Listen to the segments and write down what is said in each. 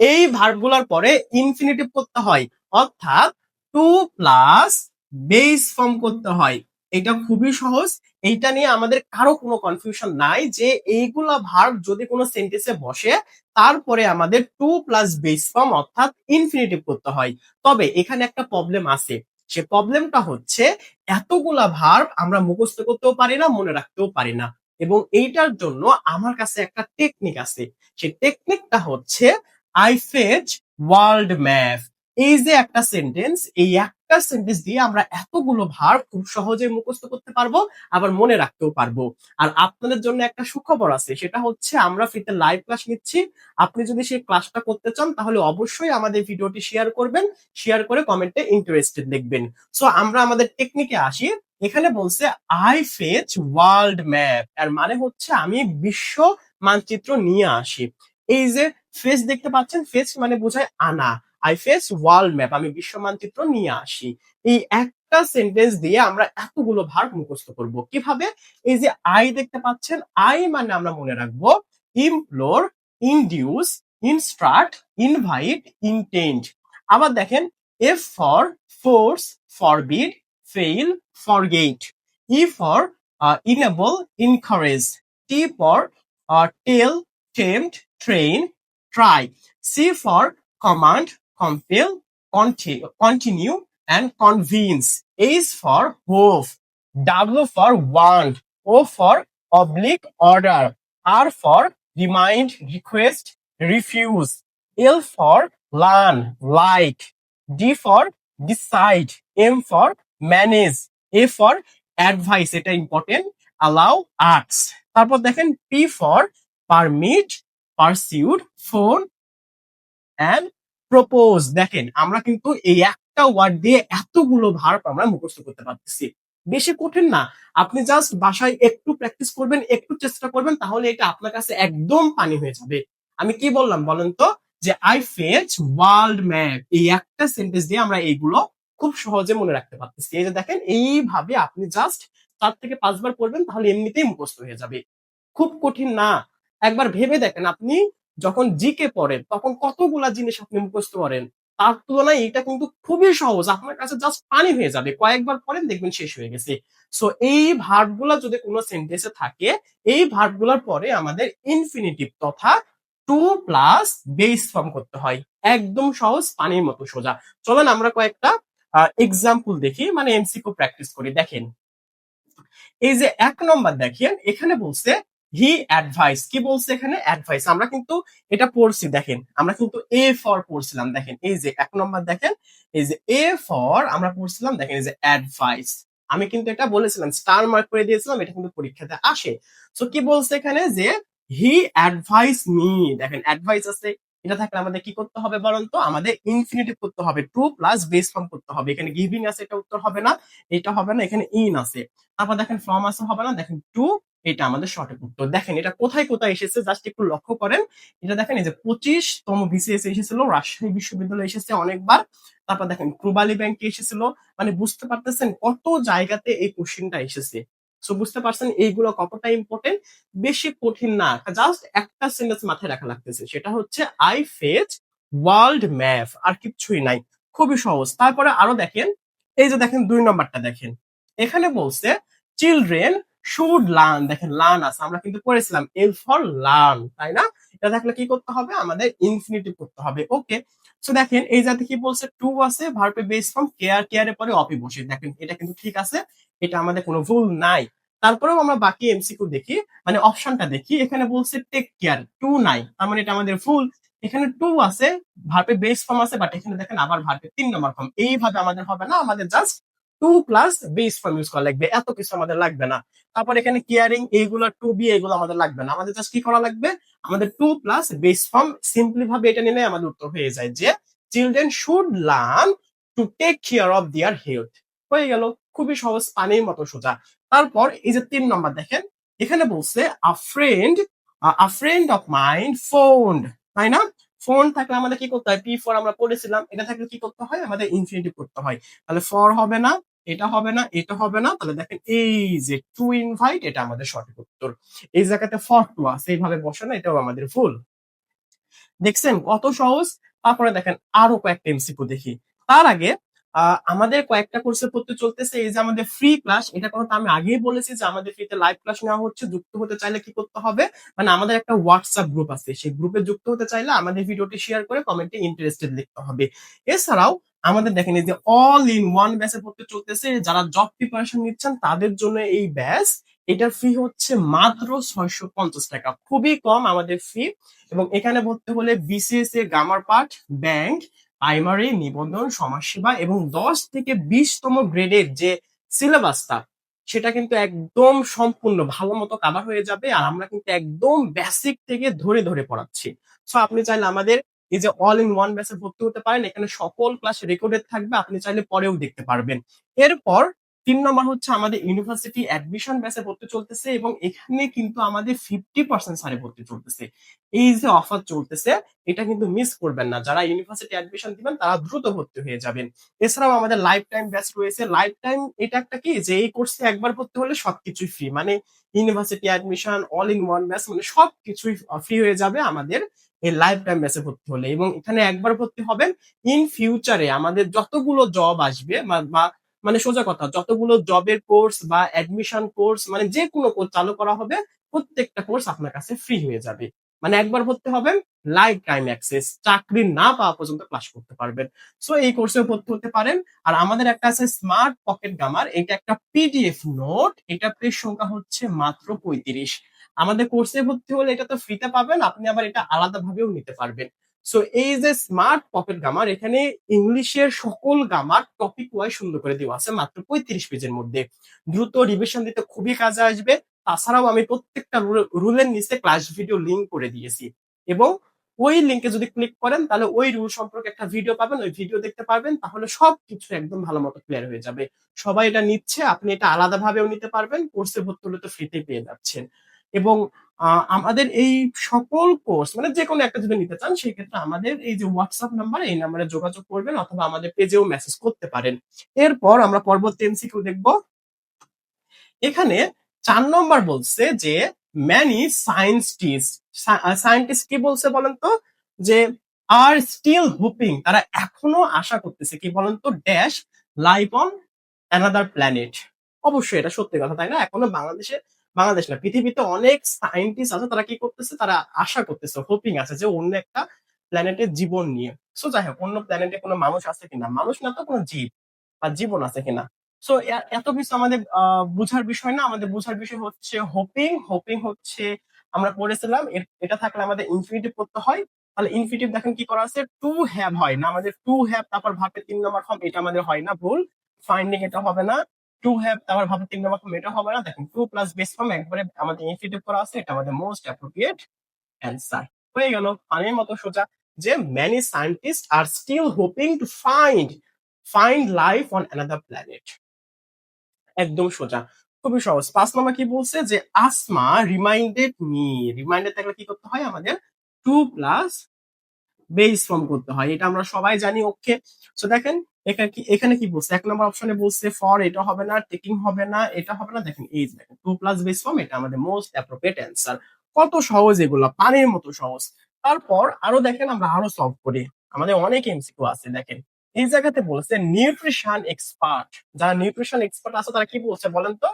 এই ভার্বগুলোর পরে ইনফিনিটিভ করতে হয়, অর্থাৎ টু প্লাস বেস ফর্ম করতে হয়। এটা খুবই সহজ, এইটা নিয়ে আমাদের কারো কোনো কনফিউশন নাই যে এইগুলা ভার্ব যদি কোনো সেন্টেন্সে বসে তারপরে আমাদের টু প্লাস বেস ফর্ম অর্থাৎ ইনফিনিটিভ করতে হয়। তবে এখানে একটা প্রবলেম আছে, সে প্রবলেমটা হচ্ছে এতগুলা ভার্ব আমরা মুখস্থ করতেও পারি না, মনে রাখতেও পারি না। এবং এইটার জন্য আমার কাছে একটা টেকনিক আছে, সেই টেকনিকটা হচ্ছে আই ফেচ ওয়ার্ল্ড ম্যাপ। এই যে একটা সেন্টেন্স, এই একটা সেন্টেন্স দিয়ে আমরা এতগুলো ভার্ব খুব সহজে মুখস্থ করতে পারবো, আবার মনে রাখতেও পারবো। আর আপনাদের জন্য একটা সুখবর আছে, সেটা হচ্ছে আমরা ফ্রিতে লাইভ ক্লাস নিচ্ছি। আপনি যদি সেই ক্লাসটা করতে চান তাহলে অবশ্যই আমাদের ভিডিওটি শেয়ার করবেন, শেয়ার করে কমেন্টে ইন্টারেস্টেড লিখবেন। সো আমরা আমাদের টেকনিকে আসি। এখানে বলছে আই ফেচ ওয়ার্ল্ড ম্যাপ, এর মানে হচ্ছে আমি বিশ্ব মানচিত্র নিয়ে আসি। এই যে ফেস দেখতে পাচ্ছেন, ফেস মানে বোঝায় আনা। আই ফেস ওয়ার্ল্ড ম্যাপ, আমি বিশ্ব মানচিত্র নিয়ে আসি। এই একটা সেন্টেন্স দিয়ে আমরা এতগুলো ভার্ব মুখস্থ করব কিভাবে? এই যে আই দেখতে পাচ্ছেন, আই মানে আমরা মনে রাখবো implore, induce, instruct, invite, intent. আবার দেখেন F for force, forbid, fail, forget. E for enable, encourage. T for tell, tempt, train, try. C for command, compel, continue, and convince. H for hope. W for want. O for oblique order. R for remind, request, refuse. L for learn, like. D for decide. M for manage. A for advice, এটা important, allow, ask। তারপর দেখেন P for permit, pursued, phone, and propose. দেখেন আমরা কিন্তু এই একটা word দিয়ে এতগুলো ভার্ব আমরা মুখস্থ করতে পারতেছি, বেশি কঠিন না। আপনি জাস্ট বাসায় একটু প্র্যাকটিস করবেন, একটু চেষ্টা করবেন, তাহলে এটা আপনার কাছে একদম পানি হয়ে যাবে। আমি কি বললাম বলেন তো, যে আই ফেচ ওয়ার্ল্ড ম্যাপ, এই একটা সেন্টেন্স দিয়ে আমরা এইগুলো খুব সহজে মনে রাখতে পারতেছি। এই যে দেখেন, এইভাবে আপনি জাস্ট 4 থেকে 5 বার পড়বেন, তাহলে এমনিতেই মুখস্থ হয়ে যাবে, খুব কঠিন না। একবার ভেবে দেখেন, আপনি যখন জিকে পড়েন তখন কতগুলা জিনিস আপনি মুখস্থ করেন, তার তুলনায় এটা কিন্তু খুবই সহজ, আপনার কাছে জাস্ট পানি হয়ে যাবে, কয়েকবার পড়েন দেখবেন শেষ হয়ে গেছে। সো এই ভার্বগুলা যদি কোনো সেন্টেন্সে থাকে, এই ভার্বগুলোর পরে আমাদের ইনফিনিটিভ তথা টু প্লাস বেস ফর্ম করতে হয়। একদম সহজ, পানির মতো সোজা। চলেন আমরা কয়েকটা এক্সাম্পল দেখি, মানে এমসিকিউ প্র্যাকটিস করি। দেখেন এই যে 1 নম্বর দেখেন, এখানে বলছে হি অ্যাডভাইস। কি বলছে এখানে? অ্যাডভাইস। আমরা কিন্তু এটা পড়ছি, দেখেন আমরা কিন্তু এ ফর পড়ছিলাম। দেখেন এই যে 1 নম্বর দেখেন, এই যে এ ফর আমরা পড়ছিলাম, দেখেন এই যে অ্যাডভাইস। আমি কিন্তু এটা বলেছিলাম, স্টার মার্ক করে দিয়েছিলাম, এটা কিন্তু পরীক্ষাতে আসে। সো কি বলছে এখানে? যে হি অ্যাডভাইস মি। দেখেন অ্যাডভাইস আছে, এটা থাকলে আমাদের কি করতে হবে বলেন তো? আমাদের ইনফিনিটিভ করতে হবে, টু প্লাস বেস ফর্ম করতে হবে। এখানে গিভিং আছে, এটা উত্তর হবে না, এটা হবে না। এখানে ইন আছে, তারপর দেখেন ফ্রম আসা হবে না, দেখেন টু, এটা আমাদের সঠিক উত্তর। দেখেন এটা কোথায় কোথায় এসেছে, জাস্ট একটু লক্ষ্য করেন। এটা দেখেন এই যে 25তম বিসিএস এসেছিল, রাজশাহী বিশ্ববিদ্যালয়ে এসেছে অনেকবার। তারপর দেখেন প্রবালী ব্যাংকে এসেছিল। মানে বুঝতে পারতেছেন কত জায়গাতে এই কোশ্চেনটা এসেছে। সো বুঝতে পারছেন এইগুলো কতটা ইম্পর্টেন্ট। বেশি কঠিন না, জাস্ট একটা সেন্টেন্স মাথায় রাখা লাগতেছে, সেটা হচ্ছে আই ফেচ ওয়ার্ল্ড ম্যাপ, আর কিচ্ছুই নাই, খুবই সহজ। তারপরে আরো দেখেন, এই যে দেখেন 2 নম্বরটা দেখেন, এখানে বলছে চিলড্রেন শুড লার্ন। দেখেন লার্ন আছে, আমরা কিন্তু পড়েছিলাম এল ফর লার্ন, তাই না? এটা থাকলে কি করতে হবে? আমাদের ইনফিনিটিভ করতে হবে। ওকে, সো দেখেন এই জায়গাতে কি বলছে? টু আছে, ভার্বে বেস ফর্ম কেয়ার, কেয়ারের পরে অপি বসে। দেখেন এটা কিন্তু ঠিক আছে, এটা আমাদের কোনো ভুল নাই। তারপরেও আমরা বাকি এমসিকিউ দেখি, মানে অপশনটা দেখি। এখানে বলছে টেক কেয়ার, টু নাই, তার মানে এটা আমাদের ভুল। এখানে টু আছে, ভার্বে বেস ফর্ম আছে, বাট এখানে দেখেন আবার ভার্বে 3 নম্বর ফর্ম। এইভাবে আমাদের হবে না, আমাদের just to plus base form use করা লাগবে, এত কিছু আমাদের লাগবে না। তারপর এখানে কেয়ারিং, এইগুলো টু বি, এগুলো আমাদের লাগবে না, আমাদের জাস্ট কি করা লাগবে? আমাদের to plus base form, simply ভাবে এটা নিলে আমাদের উত্তর হয়ে যায় যে children should learn to take care of their health. হয়ে গেল, খুবই সহজ, পানির মতো সোজা। তারপর এই যে 3 নম্বর দেখেন, এখানে বলছে আ ফ্রেন্ড অফ মাইন্ড ফোন্ড, তাই না? ফোন থাকলে আমাদের কি করতে হয়? পি ফর আমরা পড়েছিলাম, এটা থাকলে কি করতে হয়? আমাদের ইনফিনিটিভ করতে হয়। তাহলে ফর হবে না, এটা হবে না, এটা হবে না, তাহলে দেখেন এই যে টু ইনভাইট, এটা আমাদের সঠিক উত্তর। এই জায়গাতে ফর টু আছে, এইভাবে বসে না, এটাও আমাদের ভুল। দেখছেন কত সহজ। তারপরে দেখেন আরো কয়েকটা এমসিকিউ দেখি। তার আগে আমাদের কয়েকটা কোর্সে পড়তে চলতেছে এই যে আমাদের ফ্রি ক্লাস, এটা কথা আমি আগেই বলেছি যে আমাদের ফ্রিতে লাইভ ক্লাস নেওয়া হচ্ছে। যুক্ত হতে চাইলে কি করতে হবে, মানে আমাদের একটা হোয়াটসঅ্যাপ গ্রুপ আছে, সেই গ্রুপে যুক্ত হতে চাইলে আমাদের ভিডিওটি শেয়ার করে কমেন্টে ইন্টারেস্টেড লিখতে হবে। এছাড়াও আমাদের দেখেন এই যে অল ইন ওয়ান ব্যাচে পড়তে চলতেছে, যারা জব প্রিপারেশন নিচ্ছেন তাদের জন্য এই ব্যাচ। এটার ফি হচ্ছে মাত্র 650 টাকা, খুবই কম আমাদের ফি। এবং এখানে ভর্তি হলে বিসিএস এ গ্রামার পাঠ, ব্যাংক, প্রাইমারি, নিবন্ধন, সমাজসেবা এবং 10 থেকে 20তম গ্রেডের যে সিলেবাসটা, সেটা কিন্তু একদম সম্পূর্ণ ভালো মতো কাভার হয়ে যাবে। আর আমরা কিন্তু একদম বেসিক থেকে ধরে ধরে পড়াচ্ছি। সো আপনি চাইলে আমাদের এই যে অল ইন ওয়ান ব্যাচে ভর্তি হতে পারেন, এখানে সকল ক্লাস রেকর্ডেড থাকবে, আপনি চাইলে পরেও দেখতে পারবেন। এরপর 3 নম্বর হচ্ছে আমাদের ইউনিভার্সিটি অ্যাডমিশন ব্যাচে ভর্তি চলতেছে, এবং এখানে কিন্তু আমাদের 50% সারে ভর্তি চলতেছে। এই যে অফার চলতেছে, এটা কিন্তু মিস করবেন না। যারা ইউনিভার্সিটি অ্যাডমিশন দিবেন তারা দ্রুত ভর্তি হয়ে যাবেন। এছাড়াও আমাদের লাইফ টাইম ব্যাচ রয়েছে। লাইফ টাইম এটা একটা কি, যে এই কোর্সে একবার ভর্তি হলে সবকিছুই ফ্রি, মানে university admission, all in one batch, মানে সবকিছুই ফ্রি হয়ে যাবে আমাদের এই লাইফ টাইম ব্যাচে ভর্তি হলে। এবং এখানে একবার ভর্তি হবেন, ইন ফিউচারে আমাদের যতগুলো জব আসবে বা মানে সোজা কথা, যতগুলো জবের কোর্স বা অ্যাডমিশন কোর্স, মানে যে কোনো কোর্স চালু করা হবে, প্রত্যেকটা কোর্স আপনার কাছে ফ্রি হয়ে যাবে। মানে একবার ভর্তি হবেন, লাইফ টাইম অ্যাক্সেস, চাকরি না পাওয়া পর্যন্ত ক্লাস করতে পারবেন। সো এই কোর্সে ভর্তি হতে পারেন। আর আমাদের একটা আছে স্মার্ট পকেট গামার, এটা একটা পিডিএফ নোট, এটা পেজ সংখ্যা হচ্ছে মাত্র 35। আমাদের কোর্সে ভর্তি হলে এটা তো ফ্রিতে পাবেন, আপনি আবার এটা আলাদা ভাবেও নিতে পারবেন। সো এই যে স্মার্ট পকেট গামার, এখানে ইংলিশের সকল গামার টপিক ওয়াইজ সুন্দর করে দেওয়া আছে মাত্র 35 পেজের মধ্যে। দ্রুত রিভিশন দিতে খুবই কাজে আসবে। তাছাড়াও আমি প্রত্যেকটা রুলের নিচে ক্লাস ভিডিও লিঙ্ক করে দিয়েছি, এবং ওই লিঙ্কে যদি ক্লিক করেন তাহলে ওই রুল সম্পর্কে একটা ভিডিও পাবেন, ওই ভিডিও দেখতে পারবেন, তাহলে সবকিছু একদম ভালো মতো ক্লিয়ার হয়ে যাবে। সবাই এটা নিচ্ছে, আপনি এটা আলাদা ভাবেও নিতে পারবেন, কোর্সে ভর্তি হলে তো ফ্রিতে পেয়ে যাচ্ছেন। এবং আমাদের এই সকল কোর্স মানে যে কোনো একটা যদি নিতে চান, সেই ক্ষেত্রে আমাদের এই যে হোয়াটসঅ্যাপ নাম্বার, এই নাম্বারে যোগাযোগ করবেন অথবা আমাদের পেজেও মেসেজ করতে পারেন। এরপর আমরা পরবর্তী এমসিকিউ দেখবো। এখানে 4 নম্বর বলছে যে ম্যানি সায়েন্টিস্ট, সায়েন্টিস্ট কি বলছে বলেন তো, যে আর স্টিল হোপিং, তারা এখনো আশা করতেছে কি বলেন তো, dash life on another planet. অবশ্যই এটা সত্যি কথা, তাই না? এখনো বাংলাদেশ না, পৃথিবীতে অনেক সায়েন্টিস্ট আছে, তারা কি করতেছে, তারা আশা করতেছে, হোপিং আছে যে অন্য একটা প্ল্যানেটের জীবন নিয়ে। সো যাই হোক, অন্য প্ল্যানেটে কোনো মানুষ আছে কিনা, মানুষ না তো কোনো জীব বা জীবন আছে কিনা। সো এত কিছু আমাদের বুঝার বিষয় না, আমাদের বুঝার বিষয় হচ্ছে হোপিং। হোপিং হচ্ছে আমরা পড়েছিলাম, এটা থাকলে আমাদের ইনফিনিটিভ করতে হয়। তাহলে ইনফিনিটিভ দেখেন কি করা আছে, টু হ্যাভ হয় না আমাদের, টু হ্যাভ তারপর ভার্বের 3 নম্বর ফর্ম, এটা আমাদের হয় না, ভুল। ফাইন্ডিং এটা হবে না। টু হ্যাভ তারপর ভার্বের 3 নম্বর ফর্ম, এটা হবে না। দেখেন টু প্লাস বেস ফর্ম একবারে আমাদের ইনফিনিটিভ করা আছে, এটা আমাদের মোস্ট অ্যাপ্রোপ্রিয়েট অ্যান্সার। হয়ে গেল পানির মতো সোজা, যে many scientist are still hoping to find life on another planet. একদম সোজা, খুবই সহজ। 5 নম্বর কি বলছে, যে আসমা রিমাইন্ডেড মি, রিমাইন্ডেড থাকলে কি করতে হয় আমাদের, টু প্লাস বেস ফর্ম করতে হয়, এটা আমরা সবাই জানি। ওকে, সো দেখেন এখানে কি বলছে, 1 নম্বর অপশনে বলছে ফর, এটা হবে না, টেকিং হবে না, এটা হবে না। দেখেন এই যে দেখেন টু প্লাস বেস ফর্ম, এটা আমাদের মোস্ট অ্যাপ্রোপ্রিয়েট অ্যান্সার। কত সহজ এগুলো, পানির মতো সহজ। তারপর আরো দেখেন, আমরা আরো সলভ করি, আমাদের অনেক এমসিকিউ আছে। দেখেন এই জায়গাতে বলছে নিউট্রিশন এক্সপার্ট, যারা নিউট্রিশন এক্সপার্ট আছে তারা কি বলছে বলেন তো,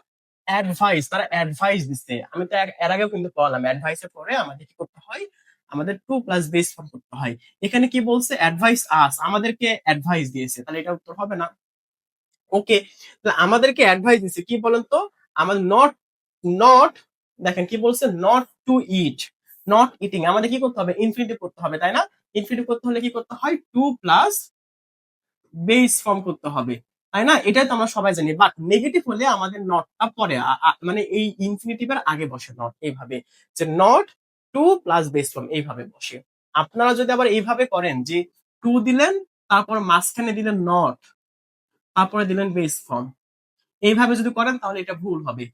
অ্যাডভাইস, তারা অ্যাডভাইস দিচ্ছে। আমি তো এর আগেও কিন্তু বললাম, অ্যাডভাইসের পরে আমাদের কি করতে হয়, আমাদের টু প্লাস বেস ফর্ম করতে হয়। এখানে কি বলছে, অ্যাডভাইস আস, আমাদেরকে অ্যাডভাইস দিয়েছে, তাহলে এটা উত্তর হবে না। ওকে, তাহলে আমাদেরকে অ্যাডভাইস দিয়েছে কি বলেন তো, আমাদের নট নট দেখেন কি বলছে, not to eat, not eating, আমাদের কি করতে হবে, ইনফিনিটিভ করতে হবে, তাই না? ইনফিনিটিভ করতে হলে কি করতে হয়, টু প্লাস বেস ফর্ম করতে হবে, তাই না? এটাই তো আমরা সবাই জানি। বাট নেগেটিভ হলে আমাদের নটটা পরে মানে এই ইনফিনিটিভের আগে বসে নট, এইভাবে, যে not to plus base form এইভাবে বসে। আপনারা যদি আবার এইভাবে করেন, যে টু দিলেন, তারপর মাঝখানে দিলেন নট, তারপরে দিলেন বেস ফর্ম, এইভাবে যদি করেন তাহলে এটা ভুল হবে।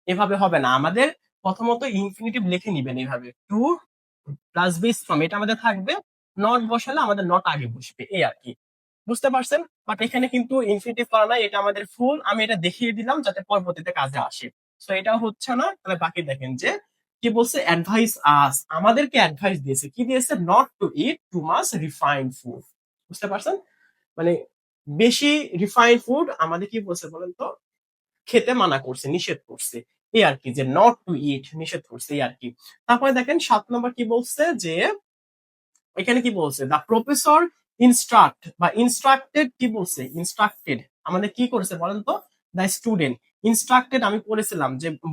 এভাবে হবে না, আমাদের প্রথমত ইনফিনিটিভ লিখে নিবেন এইভাবে, টু প্লাস বেস ফর্ম, এটা আমাদের থাকবে, নট বসালে আমাদের নট আগে বসবে, এই আর কি। বুঝতে পারছেন? বাট এখানে কিন্তু ইনফিনিটিভ করা নাই, এটা আমাদের ফুল, আমি এটা দেখিয়ে দিলাম যাতে পরবর্তীতে কাজে আসে। সো এটা হচ্ছে না, তাহলে বাকি দেখেন, যে কি বলছে? অ্যাডভাইস আস, আমাদেরকে অ্যাডভাইস দিয়েছে, কি দিয়েছে? Not to eat too much refined food. বুঝতে পারছেন? মানে বেশি রিফাইন্ড ফুড আমাদের কি বলছে বলেন তো, খেতে মানা করছে, নিষেধ করছে, এই আর কি, যে নট টু ইট নিষেধ করছে, এই আর কি। তারপরে দেখেন 7 নম্বর কি বলছে, যে এখানে কি বলছে? দা প্রফেসর ইনস্ট্রাক্ট বা ইনস্ট্রাক্টেড, কি বলছে? ইনস্ট্রাক্টেড আমাদের কি করেছে বলেন তো? দা স্টুডেন্ট ইনস্ট্রাক্টেড, আমি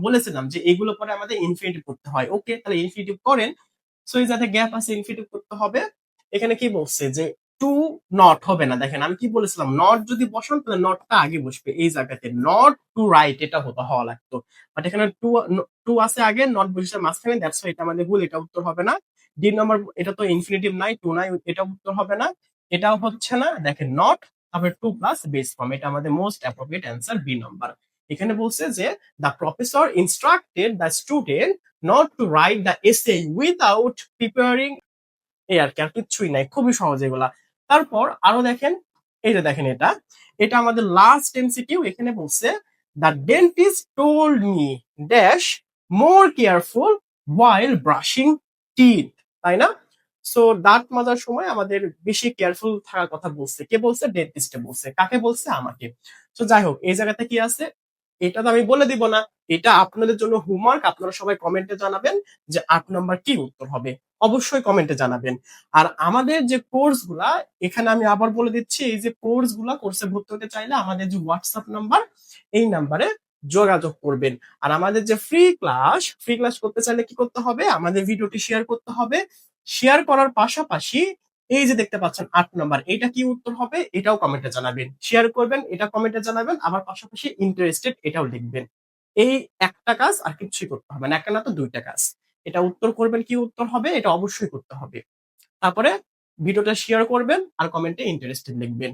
বলেছিলাম যে এগুলো পরে আমাদের ইনফিনিটিভ করতে হয়। ওকে, তাহলে ইনফিনিটিভ করেন। সো এই যাতে গ্যাপ আছে ইনফিনিটিভ করতে হবে। এখানে কি বলছে? যে টু নট হবে না। দেখেন আমি কি বলেছিলাম, নট যদি বসান তাহলে নটটা আগে বসবে, এই জায়গাতে নট টু রাইট এটা হওয়া লাগতো, বাট এখানে টু টু আছে আগে, নট বসে মাঝখানে, দ্যাটস এটা আমাদের ভুল, এটা উত্তর হবে না। ডি নাম্বার, এটা তো ইনফিনিটিভ নাই, টু নাই, এটা উত্তর হবে না, এটাও হচ্ছে না। দেখেন নট, তারপরে টু প্লাস বেস ফর্ম, এটা আমাদের most appropriate answer, B number. এখানে বলছে যে the professor instructed the student not to write the essay without preparing, এই আর কি, আর কিচ্ছুই নাই, খুবই সহজ এগুলা। তারপর আরো দেখেন, এই যে দেখেন, এটা এটা আমাদের লাস্ট এমসিকিউ। এখানে বলছে the dentist told me dash more careful while brushing teeth, তাই না? সো দাঁত মাজার সময় আমাদের বেশি কেয়ারফুল থাকার কথা বলছে, কে বলছে? ডেন্টিস্টে বলছে। কাকে বলছে? আমাকে। তো যাই হোক, এই জায়গাতে কি আছে এটা তো আমি বলে দিব না, এটা আপনাদের জন্য হোমওয়ার্ক, আপনারা সবাই কমেন্টে জানাবেন যে 8 নম্বর কি উত্তর হবে, অবশ্যই কমেন্টে জানাবেন। আর আমাদের যে কোর্স গুলা, এখানে আমি আবার বলে দিচ্ছি, এই যে কোর্স গুলা, কোর্সে ভর্তি হতে চাইলে আমাদের যে হোয়াটসঅ্যাপ নাম্বার, এই নাম্বারে যোগাযোগ করবেন। আর আমাদের যে ফ্রি ক্লাস করতে চাইলে কি করতে হবে? আমাদের ভিডিওটি শেয়ার করতে হবে। শেয়ার করার পাশাপাশি এই যে দেখতে পাচ্ছেন 8 নাম্বার, এটা কি উত্তর হবে এটাও কমেন্টে জানাবেন। শেয়ার করবেন, এটা কমেন্টে জানাবেন, আবার পাশাপাশি ইন্টারেস্টেড এটাও লিখবেন। এই একটা কাজ, আর কিছুই করতে হবে না, একটা না তো দুইটা কাজ। এটা উত্তর করবেন, কি উত্তর হবে এটা অবশ্যই করতে হবে। তারপরে ভিডিওটা শেয়ার করবেন আর কমেন্টে ইন্টারেস্টেড লিখবেন।